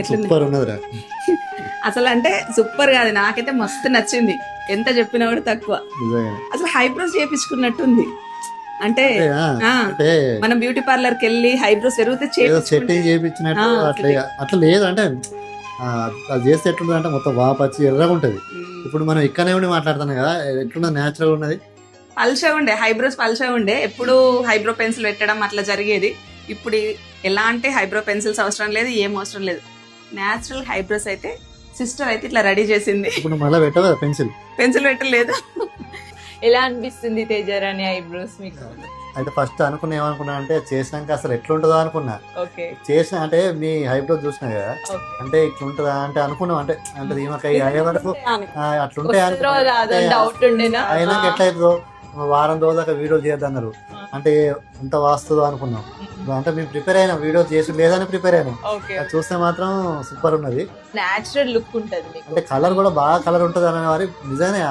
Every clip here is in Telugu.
సూపర్ ఉన్నదిరా. అసలు అంటే సూపర్ కాదు, నాకైతే మస్తు నచ్చింది, ఎంత చెప్పినా కూడా తక్కువ. అసలు హైబ్రోస్ చేయించుకున్నట్టుంది. అంటే మనం బ్యూటీ పార్లర్ కి వెళ్ళి హైబ్రోస్ పెరిగితే సెట్టింగ్ చేయించినట్టు అట్లా లేదు. అంటే అది చేస్తే ఎట్లుంటది అంటే మొత్తం వాపచ్చి ఎర్రగా ఉంటది. ఇప్పుడు మనం ఇక్కడనే ఉండి మాట్లాడుతున్నాం కదా, ఎట్లున్నది న్యాచురల్ ఉన్నది. పల్చగా ఉండే హైబ్రోస్, పల్చగా ఉండే. ఎప్పుడు హైబ్రో పెన్సిల్ పెట్టడం అట్లా జరిగేది. ఇప్పుడు ఎలాంటి హైబ్రో పెన్సిల్స్ అవసరం లేదు, ఏం అవసరం లేదు. న్యాచురల్ హైబ్రోస్ అయితే సిస్టర్ అయితే ఇట్లా రెడీ చేసింది. ఇప్పుడు మళ్ళీ పెట్టవు కదా పెన్సిల్ పెట్టలేదు. ఎలా అనిపిస్తుంది తేజరాని ఐబ్రోస్ మీకు? అయితే ఫస్ట్ అనుకున్నా ఏమనుకున్నా అంటే చేసినాక అసలు ఎట్లుంటుందో అనుకున్నా. చేసిన అంటే మీ హైబ్రోస్ చూసినా కదా, అంటే ఇట్లుంటుందా అంటే అనుకున్నాం. అంటే అంటే ఈమెకి అయ్యే వరకు అట్లుంటే అయినాక ఎట్లయితుందో వారం రోజు దాకా వీడియో చేయొద్దన్నారు. అంటే ఎంత వాస్తుందో అనుకున్నాం. అంటే మేము ప్రిపేర్ అయినా వీడియో చేసి లేదని ప్రిపేర్ అయినాం. చూస్తే మాత్రం సూపర్ ఉన్నది, నేచురల్ లుక్ ఉంటది. అంటే కలర్ కూడా బాగా కలర్ ఉంటది అనే వారి నిజంగానే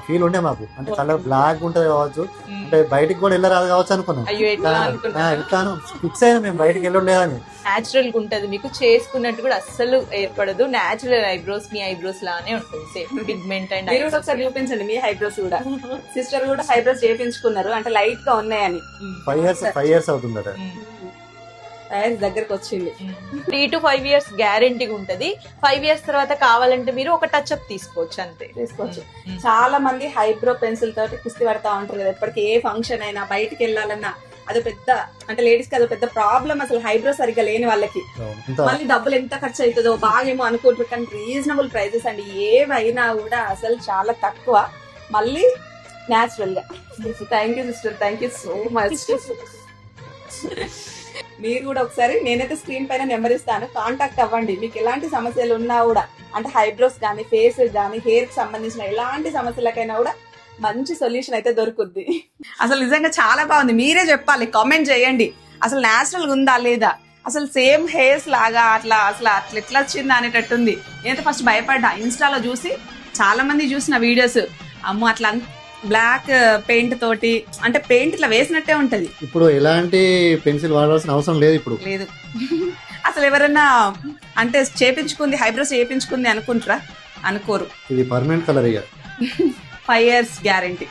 ఫీల్ ఉండే మాకు. అంటే కలర్ బ్లాక్ ఉంటది కావచ్చు, అంటే బయటికి కూడా వెళ్ళరాదు కావచ్చు అనుకున్నాం. ఇట్లాను ఫిక్స్ అయినా మేము బయటికి వెళ్ళలేదని. నేచురల్ గా ఉంటది, మీకు చేసుకున్నట్టు కూడా అస్సలు ఏర్పడదు. నేచురల్ ఐబ్రోస్ మీ ఐబ్రోస్ లానే ఉంటుంది, సేమ్ పిగ్మెంట్ అండ్. మీరు ఒకసారి చూపించండి మీ హైబ్రోస్ కూడా. సిస్టర్ కూడా హైబ్రోస్ చేయించుకున్నారు, అంటే లైట్ గా ఉన్నాయని. 5 years అవుతుందట, దగ్గరకు వచ్చింది. 3 to 5 years గ్యారంటీ ఉంటది. 5 years తర్వాత కావాలంటే మీరు ఒక టచ్ అప్ తీసుకోవచ్చు, అంతే తీసుకోవచ్చు. చాలా మంది హైబ్రో పెన్సిల్ తోటి కుస్తీ పడతా ఉంటారు కదా, ఎప్పటికీ ఏ ఫంక్షన్ అయినా బయటకు వెళ్ళాలన్నా అది పెద్ద, అంటే లేడీస్ కి అది పెద్ద ప్రాబ్లం. అసలు హైబ్రో సరిగ్గా లేని వాళ్ళకి మళ్ళీ డబ్బులు ఎంత ఖర్చు అవుతుందో బాగేమో అనుకుంటారు. కానీ రీజనబుల్ ప్రైజెస్ అండి, ఏవైనా కూడా అసలు చాలా తక్కువ, మళ్ళీ న్యాచురల్ గా. Thank you sister, thank you so much. మీరు కూడా ఒకసారి, నేనైతే స్క్రీన్ పైన నెంబర్ ఇస్తాను, కాంటాక్ట్ అవ్వండి. మీకు ఎలాంటి సమస్యలు ఉన్నా కూడా, అంటే హైబ్రోస్ కానీ ఫేస్ కానీ హెయిర్ కి సంబంధించిన ఎలాంటి సమస్యలకైనా కూడా మంచి సొల్యూషన్ అయితే దొరుకుద్ది. అసలు నిజంగా చాలా బాగుంది, మీరే చెప్పాలి, కామెంట్ చేయండి అసలు న్యాచురల్ గా ఉందా లేదా. అసలు సేమ్ హెయిర్స్ లాగా అట్లా అసలు అట్లా ఎట్లా వచ్చిందా అనేటట్టుంది. నేనైతే ఫస్ట్ భయపడ్డా, ఇన్స్టాలో చూసి చాలా మంది చూసిన వీడియోస్, అమ్మో అట్లా బ్లాక్ పెయింట్ తోటి, అంటే పెయింట్ ఇట్లా వేసినట్టే ఉంటది. ఇప్పుడు ఎలాంటి పెన్సిల్ వాడాల్సిన అవసరం లేదు, ఇప్పుడు లేదు. అసలు ఎవరైనా అంటే చేపించుకుంది హైబ్రోస్ చేపించుకుంది అనుకుంటారా? అనుకోరు. ఇది పర్మనెంట్ కలర్. 5 years guarantee.